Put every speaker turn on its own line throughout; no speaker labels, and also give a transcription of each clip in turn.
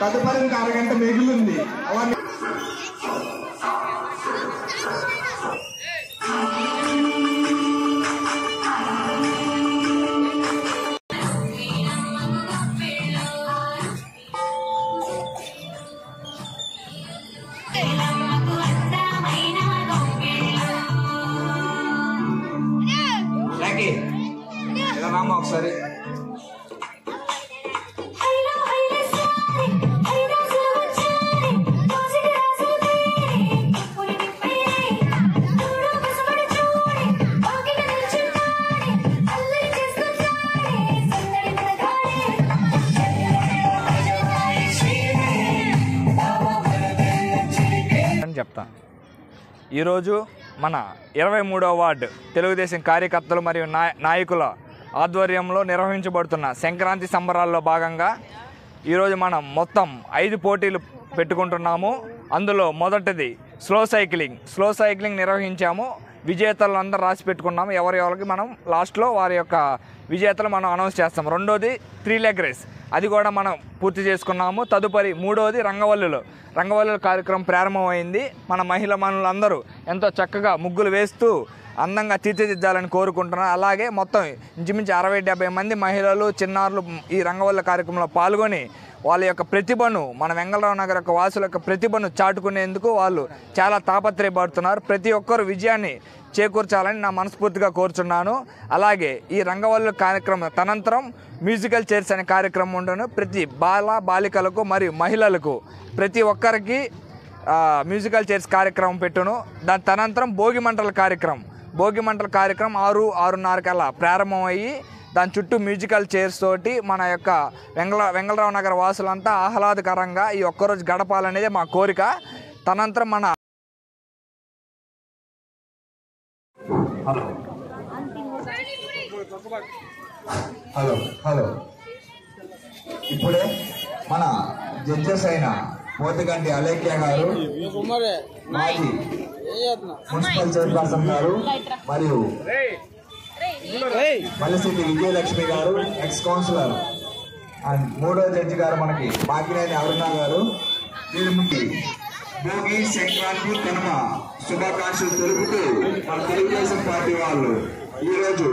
తదుపరి అరగంట మిగిలింది. రామా ఒకసారి
చెప్తా. ఈరోజు మన 23వ వార్డు తెలుగుదేశం కార్యకర్తలు మరియు నాయకుల ఆధ్వర్యంలో నిర్వహించబడుతున్న సంక్రాంతి సంబరాల్లో భాగంగా ఈరోజు మనం మొత్తం 5 పోటీలు పెట్టుకుంటున్నాము. అందులో మొదటిది స్లో సైక్లింగ్ నిర్వహించాము. విజేతలు అందరూ రాసి పెట్టుకున్నాము. ఎవరికి మనం లాస్ట్లో వారి యొక్క విజేతలు మనం అనౌన్స్ చేస్తాం. రెండోది 3 లెగ్ రేస్, అది కూడా మనం పూర్తి చేసుకున్నాము. తదుపరి మూడోది రంగవల్లులు కార్యక్రమం ప్రారంభమైంది. మన మహిళలందరూ ఎంతో చక్కగా ముగ్గులు వేస్తూ అందంగా తీర్చిదిద్దాలని కోరుకుంటున్నారు. అలాగే మొత్తం ఇంచుమించు 60-70 మంది మహిళలు చిన్నారులు ఈ రంగవల్లి కార్యక్రమంలో పాల్గొని వాళ్ళ యొక్క ప్రతిభను, మన వెంగళరావు నగర్ యొక్క వాసుల యొక్క ప్రతిభను చాటుకునేందుకు వాళ్ళు చాలా తాపత్రయపడుతున్నారు. ప్రతి ఒక్కరు విజయాన్ని చేకూర్చాలని నా మనస్ఫూర్తిగా కోరుచున్నాను. అలాగే ఈ రంగవల్లి కార్యక్రమం తనంతరం మ్యూజికల్ చైర్స్ అనే కార్యక్రమం ఉండను. ప్రతి బాలికలకు మరియు మహిళలకు ప్రతి ఒక్కరికి మ్యూజికల్ చైర్స్ కార్యక్రమం పెట్టును. దాని తనంతరం భోగి మంటల కార్యక్రమం 6-6:30 కల్లా ప్రారంభమయ్యి దాని చుట్టూ మ్యూజికల్ చైర్స్ తోటి మన యొక్క వెంగళరావు నగర్ వాసులంతా ఆహ్లాదకరంగా ఈ ఒక్కరోజు గడపాలనేది మా కోరిక. తనంతరం మన
హలో ఇప్పుడే మన జడ్జెస్ అయిన పోతిగంటి అలేఖ్య గారు, మాజీ మున్సిపల్ చైర్పర్సన్ గారు మరియు మల్లిశెట్టి విజయలక్ష్మి గారు, ఎక్స్ కౌన్సిలర్ అండ్ మూడో జడ్జి గారు మనకి బాకినేని అరుణ గారు, వీరికి భోగి సంక్రాంతి కనుమ శుభాకాంక్షలు తెలుపుతూ మన తెలుగుదేశం పార్టీ వాళ్ళు ఈరోజు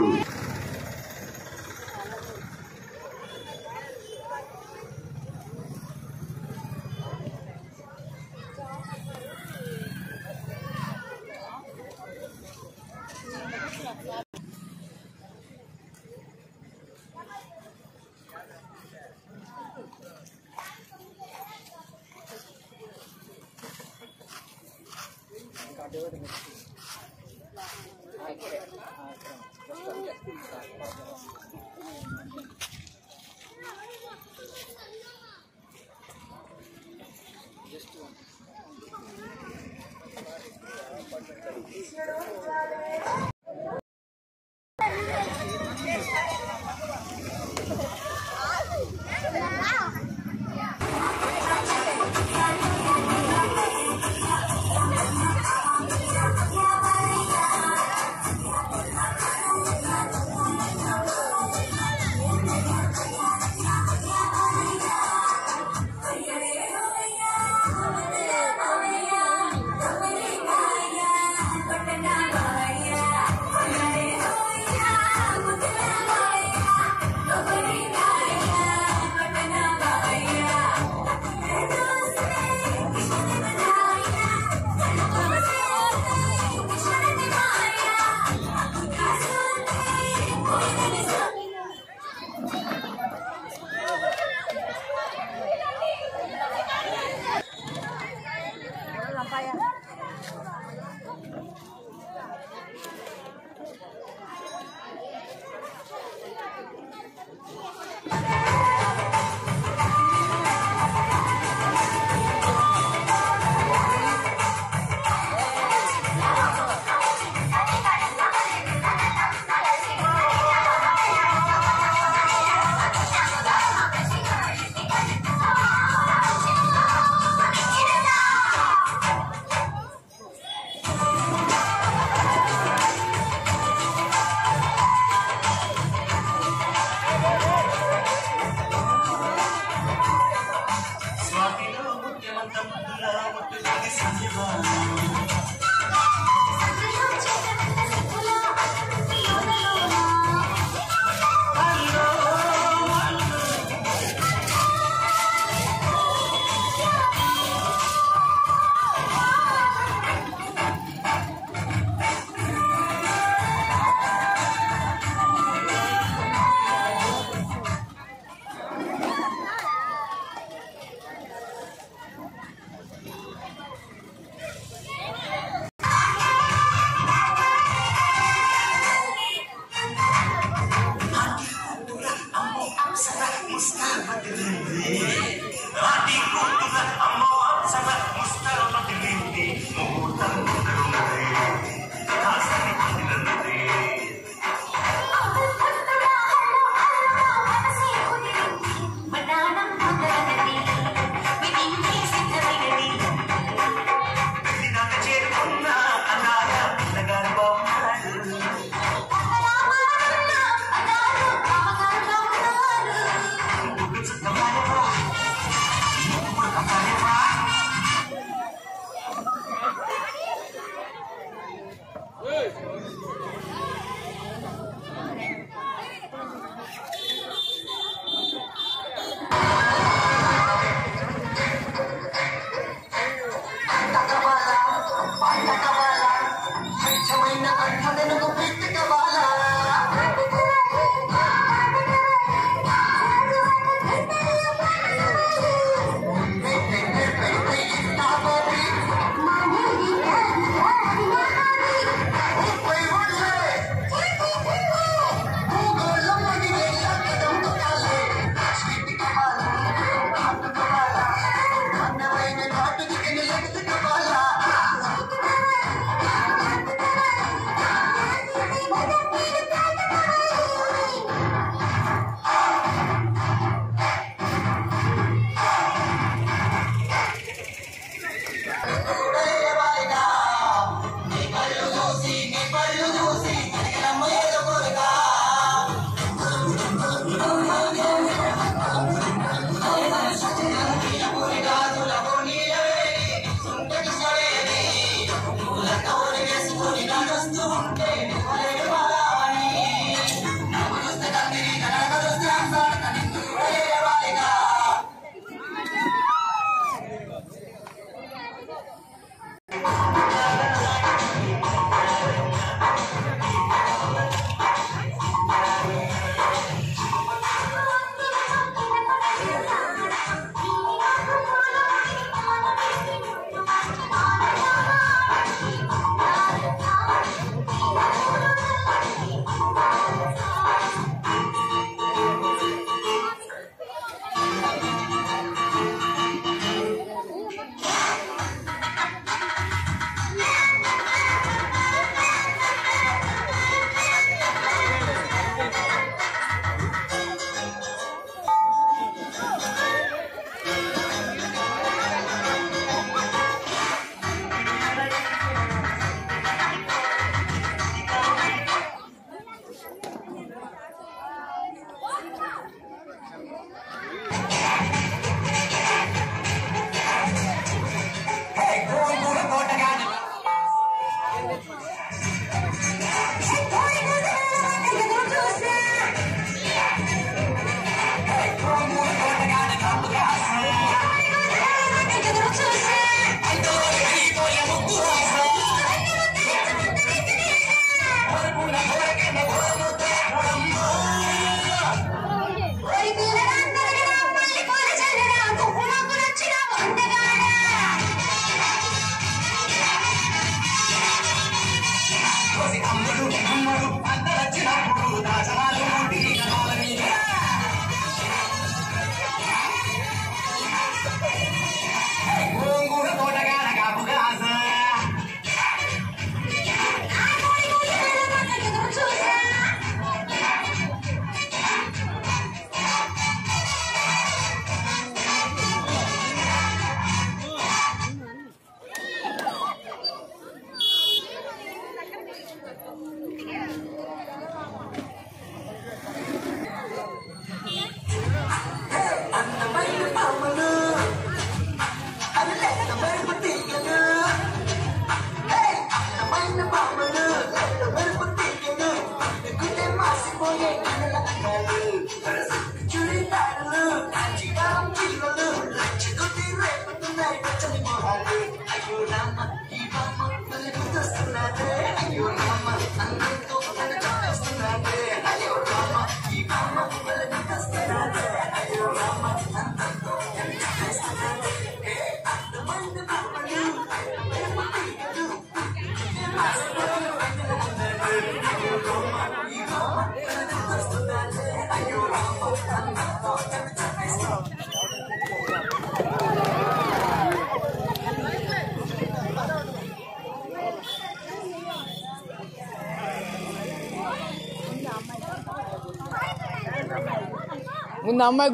ముందు అమ్మాయి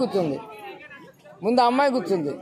కూర్చుంది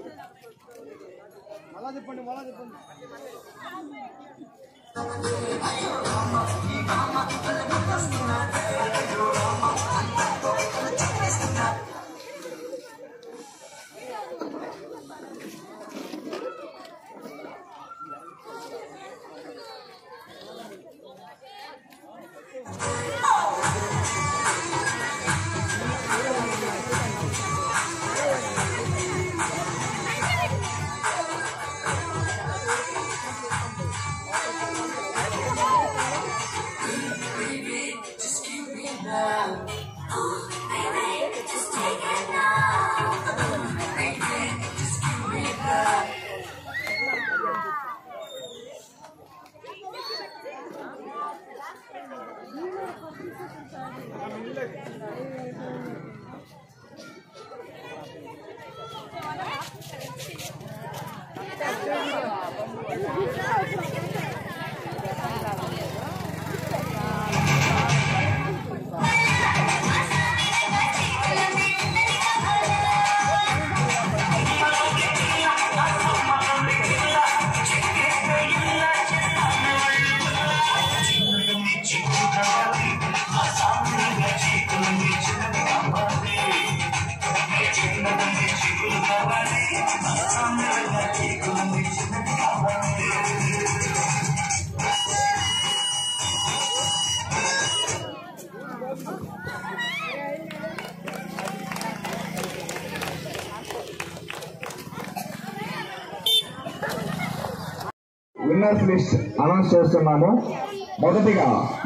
విన్నర్స్ లిస్ట్ అనౌన్స్ చేస్తున్నాము.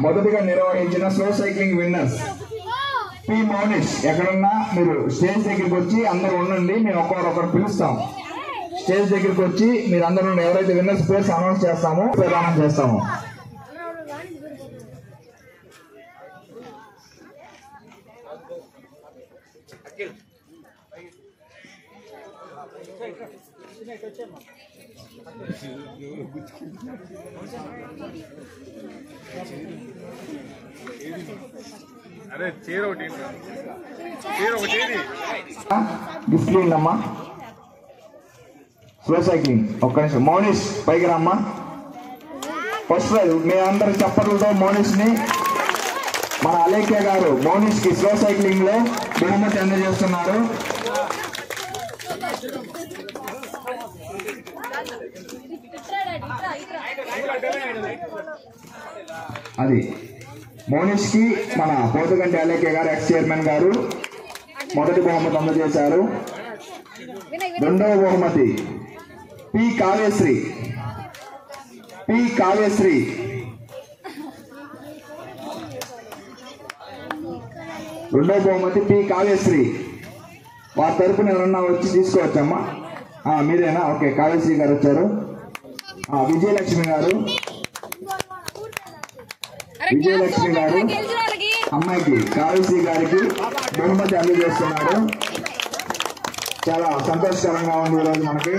మొదటిగా నిర్వహించిన slow cycling winners P Mounish. ఎక్కడున్నా మీరు స్టేజ్ దగ్గరికి వచ్చి అందరూ ఉండండి, మేము ఒకరు పిలుస్తాం. స్టేజ్ దగ్గరికి వచ్చి మీరు అందరూ ఎవరైతే విన్నర్స్ పేర్స్ అనౌన్స్ చేస్తామో ప్రదానం చేస్తాము.
అరే చీర ఒకటి
గిఫ్ట్ అమ్మా. స్లో సైక్లింగ్ ఒక్క నిమిషం. మౌనిష్ పైకి రమ్మా. ఫస్ట్ ప్రైజ్ మీ అందరి చప్పట్లతో మౌనిష్ ని మన అలేఖ్య గారు మౌనిష్ కి స్లో సైక్లింగ్ లో బహుమతి అందజేస్తున్నారు. అది మౌనిష్ కి మన పోతుగంటి అలేఖ్య గారు ఎక్స్ చైర్మన్ గారు మొదటి బహుమతి అందజేశారు. రెండవ బహుమతి పి కావ్యశ్రీ. రెండవ బహుమతి పి కావ్యశ్రీ. వారి తరపున ఎవరన్నా వచ్చి తీసుకోవచ్చమ్మా. మీరేనా? ఓకే, కావ్యశ్రీ గారు వచ్చారు. విజయలక్ష్మి గారు అమ్మాయికి కావ్యశ్రీ గారికి బహుమతి అందజేస్తున్నాడు. చాలా సంతోషకరంగా ఉంది ఈరోజు మనకి.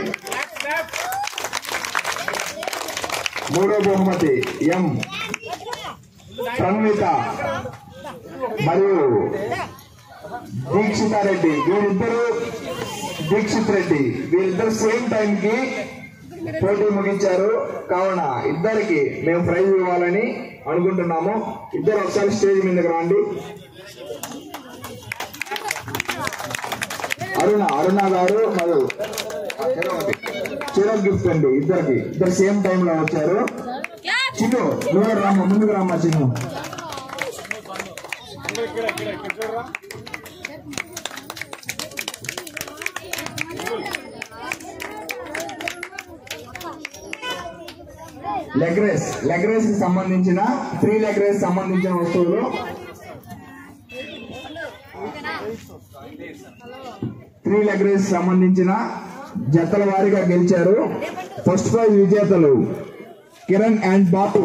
మూడో బహుమతి ఎం ప్రణవిత మరియు దీక్షిత్ రెడ్డి వీరిద్దరు సేమ్ టైం కి పోటీ ముగించారు. కావున ఇద్దరికి మేము ప్రైజ్ ఇవ్వాలని అనుకుంటున్నాము. ఇద్దరు ఒకసారి స్టేజ్ మీదకి రండి. అరుణ గారు మరియు చిరో గిఫ్ట్ అండి. ఇద్దరు సేమ్ టైం లో వచ్చారు. చిన్ను నువ్వు రామ్మ, ముందుకు రామ్మా చిన్ను. లెగ్ రేస్ కి సంబంధించిన 3 లెగ్ రేస్ సంబంధించిన వస్తువులు 3 లెగ్ రేస్ సంబంధించిన జతల వారీగా గెలిచారు. ఫస్ట్ ప్రైజ్ విజేతలు Kiran and Babu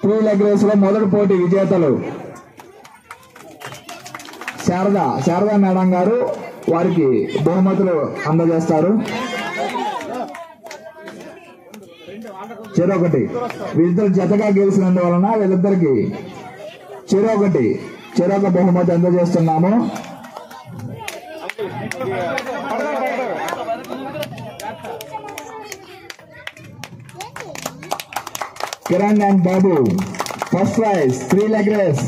3 leg race లో మొదటి పోటీ విజేతలు శారదా మేడం గారు వారికి బహుమతులు అందజేస్తారు. చెరొకటి వీళ్ళిద్దరు జతగా గెలిచినందువలన వీళ్ళిద్దరికి చెరొక బహుమతి అందజేస్తున్నాము. Kiran and Babu first prize 3 leg race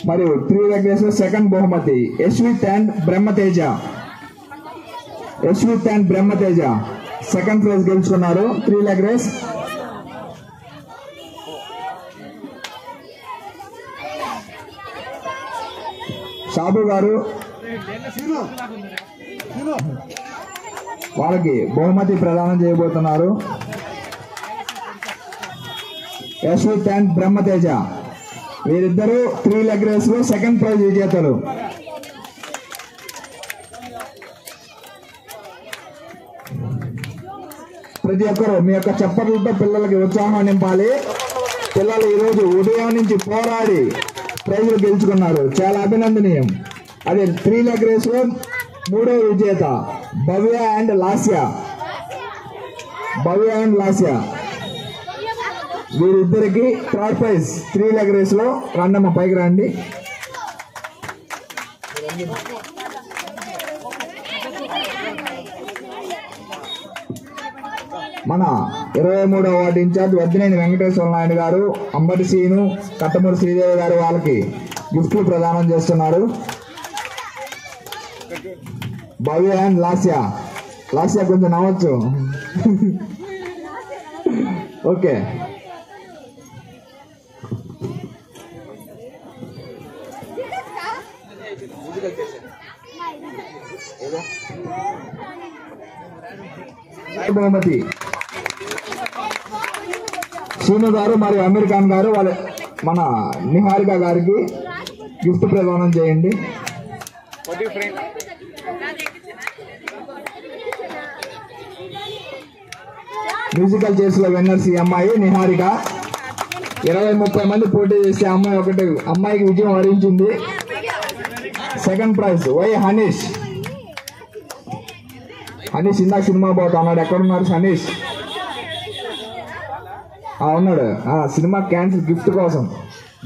మరియు 3 లెగ్ రేస్ సెకండ్ బహుమతి Yashwith and Brahmateja second prize గెలుచుకున్నారు 3 లెగ్ రేస్. షాబు గారు వాళ్ళకి బహుమతి ప్రదానం చేయబోతున్నారు. యశ్విత్ అండ్ బ్రహ్మతేజ వీరిద్దరూ 3 లెగ్ రేస్ లో సెకండ్ ప్రైజ్ విజేతలు. ప్రతి ఒక్కరు మీ యొక్క చప్పట్లతో పిల్లలకి ఉత్సాహం నింపాలి. పిల్లలు ఈరోజు ఉదయం నుంచి పోరాడి ప్రైజులు గెలుచుకున్నారు, చాలా అభినందనీయం. అదే 3 లెగ్ రేస్ లో 3వ విజేత భవ్య అండ్ లాస్య వీరిద్దరికి థర్డ్ ప్రైజ్ 3 లెగ్ రేస్ లో. రండమ్మ పైకి రండి. మన 23వ వార్డు ఇన్ఛార్జ్ వద్దినేని వెంకటేశ్వర నాయుడు గారు, అంబటి సీను, కట్టమూరి శ్రీదేవి గారు వాళ్ళకి గిఫ్ట్లు ప్రదానం చేస్తున్నారు. భవ్య అండ్ లాస్య కొంచెం నవ్వచ్చు. ఓకే, బహుమతి సీను గారు మరియు అమీర్ ఖాన్ గారు మన నిహారిక గారికి గిఫ్ట్ ప్రదానం చేయండి. మ్యూజికల్ చైర్స్ లో విన్నర్స్ ఈ అమ్మాయి నిహారిక. 20-30 మంది పోటీ చేసే అమ్మాయికి విజయం వరించింది. సెకండ్ ప్రైజ్ వై హనీష్ ఇందాక సినిమా పోతా అన్నాడు. ఎక్కడున్నారు హనీష్? ఉన్నాడు. సినిమా క్యాన్సిల్, గిఫ్ట్ కోసం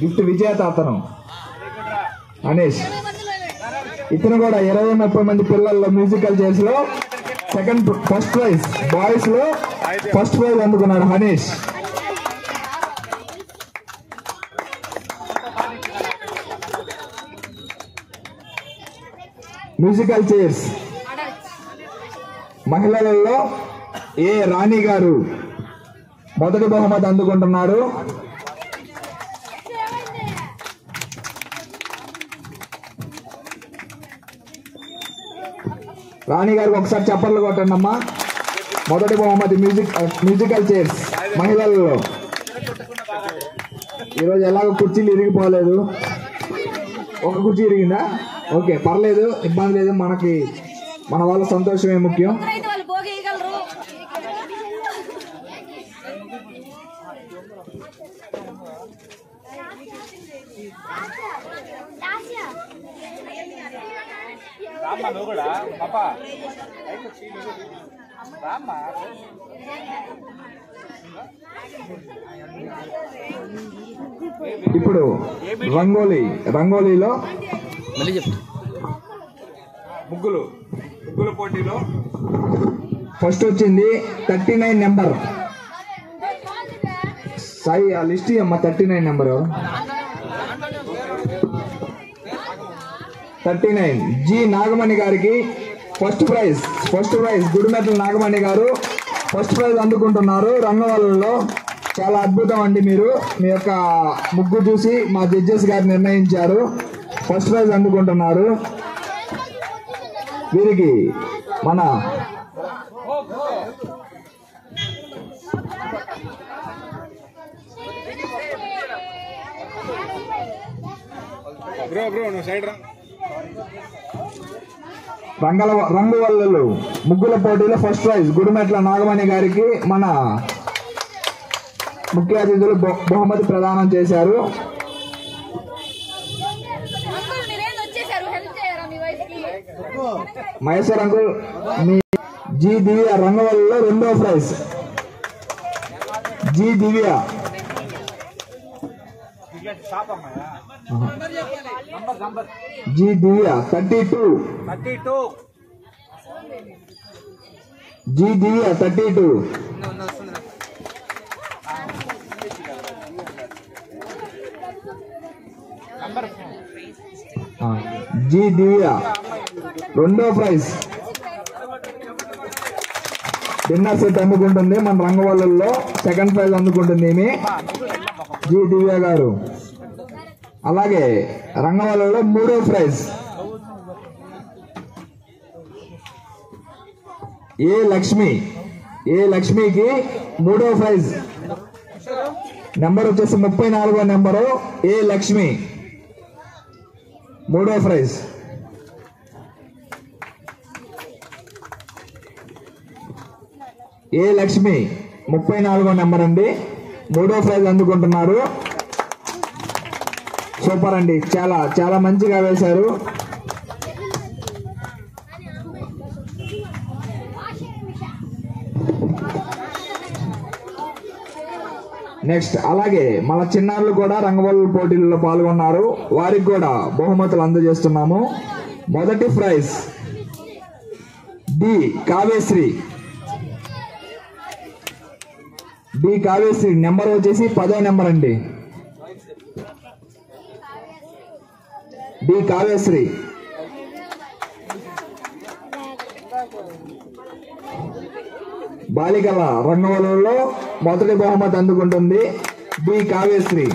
గిఫ్ట్ విజేత అతను హనీష్. ఇతను కూడా 20-30 మంది పిల్లల్లో మ్యూజికల్ చైర్స్ లో ఫస్ట్ ప్రైజ్ బాయ్స్ లో ఫస్ట్ ప్రైజ్ అందుకున్నాడు హనీష్. మ్యూజికల్ చైర్స్ మహిళలలో ఏ రాణి గారు మొదటి బహుమతి అందుకుంటున్నారు. రాణి గారికి ఒకసారి చప్పట్లు కొట్టండి అమ్మా. మొదటి బహుమతి మ్యూజికల్ చైర్స్ మహిళలలో. ఈరోజు ఎలాగో కుర్చీలు ఇరిగిపోలేదు. ఒక కుర్చీ ఇరిగిందా? ఓకే, పర్లేదు, ఇబ్బంది లేదు. మనకి మన వాళ్ళ సంతోషమే ముఖ్యం. ఇప్పుడు రంగోలీలో ముగ్గులు పోటీలో ఫస్ట్ వచ్చింది 39 నెంబర్. సాయి ఆ లిస్ట్ అమ్మ. 39 నెంబర్ 39 జి నాగమణి గారికి ఫస్ట్ ప్రైజ్ గుడిమెట్ల నాగమణి గారు ఫస్ట్ ప్రైజ్ అందుకుంటున్నారు. రంగవల్లలో చాలా అద్భుతం అండి. మీరు మీ యొక్క ముగ్గు చూసి మా జడ్జెస్ గారు నిర్ణయించారు. ఫస్ట్ ప్రైజ్ అందుకుంటున్నారు. వీరికి మన
బ్రో నువ్వు సైడ్ రా.
రంగువల్లులు ముగ్గుల పోటీలో ఫస్ట్ ప్రైజ్ గుడిమెట్ల నాగమణి గారికి మన ముఖ్య అతిథులు బహుమతి ప్రదానం చేశారు. మహేశ్వర్ అంకుల్ మీ జి దివ్య రంగవల్లిలో రెండో ప్రైజ్. జి దివ్య జి దివ్య 32 జి దివ్య 32 జి దివ్య రెండో ప్రైజ్ డిన్నర్ సెట్ అందుకుంటుంది. మన రంగవల్లుల్లో సెకండ్ ప్రైజ్ అందుకుంటుంది ఈమె జి దివ్య గారు. అలాగే రంగవల్లులో మూడో ప్రైజ్ ఏ లక్ష్మికి మూడో ప్రైజ్. నెంబర్ వచ్చేసి 34వ నెంబరు ఏ లక్ష్మి మూడో ప్రైజ్. ఏ లక్ష్మి 34వ నెంబర్ అండి, మూడో ప్రైజ్ అందుకుంటున్నారు. సూపర్ అండి, చాలా చాలా మంచిగా వేశారు. నెక్స్ట్ అలాగే మన చిన్నారులు కూడా రంగవల్లు పోటీల్లో పాల్గొన్నారు. వారికి కూడా బహుమతులు అందజేస్తున్నాము. మొదటి ప్రైజ్ డి కావ్యశ్రీ నెంబర్ వచ్చేసి 10వ నెంబర్ అండి. డి కావ్యశ్రీ. బాలికల రంగవల్లులో మొదటి బహుమతి అందుకుంటుంది డి కావ్యశ్రీ.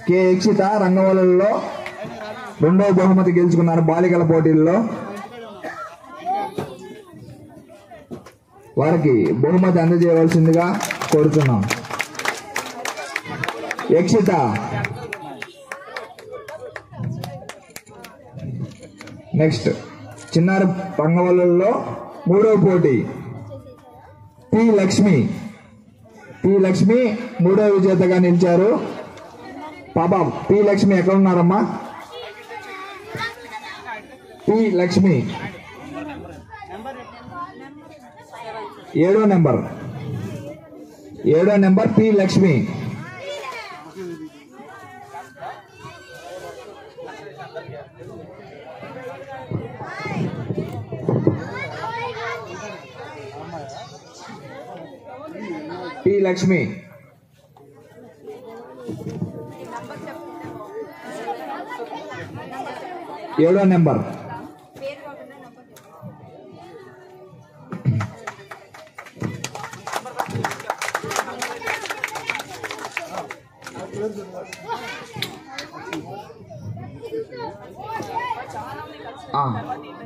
కె యక్షిత రంగవల్లులో రెండవ బహుమతి గెలుచుకున్నారు బాలికల పోటీల్లో. వారికి బహుమతి అందజేయవలసిందిగా కోరుతున్నాం. యక్షిత నెక్స్ట్ చిన్నారి రంగవల్లులో మూడవ పోటీ పి లక్ష్మి మూడవ విజేతగా నిలిచారు. పాపా పి లక్ష్మి ఎక్కడ ఉన్నారమ్మా? పి లక్ష్మి 7వ number P Lakshmi. P Lakshmi ఏడో నెంబర్.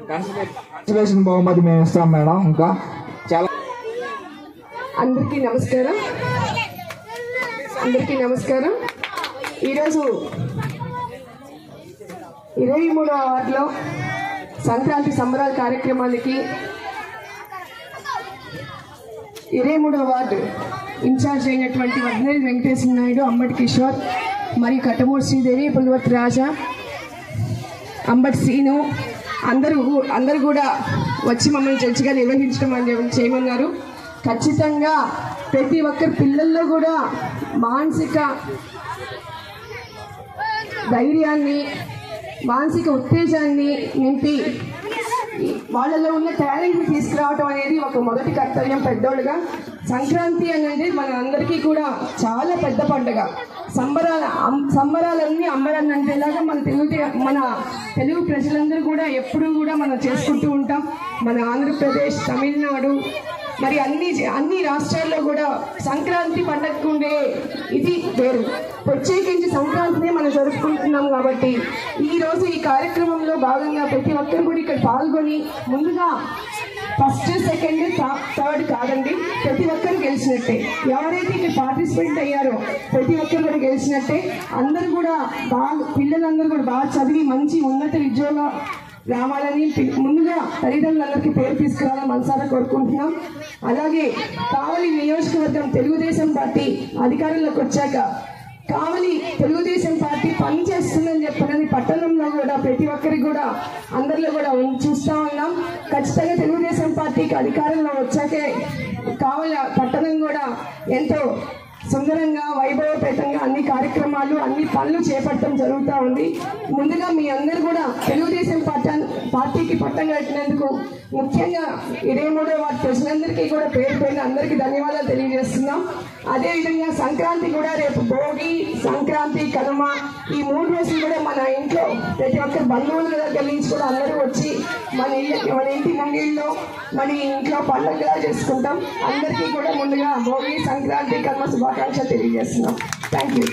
కన్సలేషన్ బహుమతి మేము ఇస్తాం మేడం. ఇంకా చాలా
అందరికీ నమస్కారం. ఈరోజు 23వ వార్డులో సంక్రాంతి సంబరాల కార్యక్రమానికి 23వ వార్డు ఇన్ఛార్జ్ అయినటువంటి వడ్నేని వెంకటేశ్వర నాయుడు, అంబటి కిషోర్ మరియు కట్టమూడి శ్రీదేవి, పులివర్తి రాజా, అంబటి సీను అందరూ కూడా వచ్చి మమ్మల్ని జడ్జిగా నిర్వహించడం అని చేయమన్నారు. ఖచ్చితంగా ప్రతి ఒక్కరి పిల్లల్లో కూడా మానసిక ధైర్యాన్ని, మానసిక ఉత్తేజాన్ని నింపి వాళ్ళలో ఉన్న టాలెంట్ని తీసుకురావడం అనేది ఒక మొదటి కర్తవ్యం పెద్దోళ్ళుగా. సంక్రాంతి అనేది మన అందరికీ కూడా చాలా పెద్ద పండుగ. సంబరాలన్నీ అంబరాన్ని అంటేలాగా మన తెలుగు ప్రజలందరూ కూడా ఎప్పుడూ కూడా మనం చేసుకుంటూ ఉంటాం. మన ఆంధ్రప్రదేశ్, తమిళనాడు మరి అన్ని రాష్ట్రాల్లో కూడా సంక్రాంతి పండుగకు ఉండే ఇది వేరు. ప్రత్యేకించి సంక్రాంతిని మనం జరుపుకుంటున్నాం కాబట్టి ఈరోజు ఈ కార్యక్రమంలో భాగంగా ప్రతి ఒక్కరు కూడా ఇక్కడ పాల్గొని ముందుగా ఫస్ట్, సెకండ్, థర్డ్ కాదండి, ప్రతి ఒక్కరు గెలిచినట్టే. ఎవరైతే ఇక్కడ పార్టిసిపేట్ అయ్యారో ప్రతి ఒక్కరు కూడా గెలిచినట్టే. అందరూ కూడా పిల్లలందరూ కూడా బాగా చదివి మంచి ఉన్నత ఉద్యోగ రావాలని ముందుగా తల్లిదండ్రులందరికీ పేరు తీసుకురావాలని మనసారా కోరుకుంటున్నాం. అలాగే కావలి నియోజకవర్గం తెలుగుదేశం పార్టీ అధికారంలోకి వచ్చాక కావలి తెలుగుదేశం పార్టీ పని చేస్తుందని చెప్పినది పట్టణంలో కూడా ప్రతి ఒక్కరికి కూడా అందరిలో కూడా చూస్తూ ఉన్నాం. ఖచ్చితంగా తెలుగుదేశం పార్టీకి అధికారంలో వచ్చాకే కావలి పట్టణం కూడా ఎంతో సుందరంగా వైభవపేతంగా అన్ని కార్యక్రమాలు అన్ని పనులు చేపట్టడం జరుగుతూ ఉంది. ముందుగా మీ అందరూ కూడా తెలుగుదేశం పార్టీకి పట్టం కట్టినందుకు ముఖ్యంగా 23వ వార్డు ప్రజలందరికీ కూడా పేరు పేరున అందరికీ ధన్యవాదాలు తెలియజేస్తున్నాం. అదేవిధంగా సంక్రాంతి కూడా రేపు భోగి, సంక్రాంతి, కనుమ ఈ 3 రోజులు కూడా మన ఇంట్లో ప్రతి ఒక్కరు బంధువుల దగ్గర నుంచి కూడా అందరూ వచ్చి మన ఇంటి ముంగిళ్ళలో మన ఇంట్లో పండుగగా చేసుకుంటాం. అందరికీ కూడా ముందుగా భోగి, సంక్రాంతి, కనుమ శుభాకాంక్షలు తెలియజేస్తున్నాం. Thank you.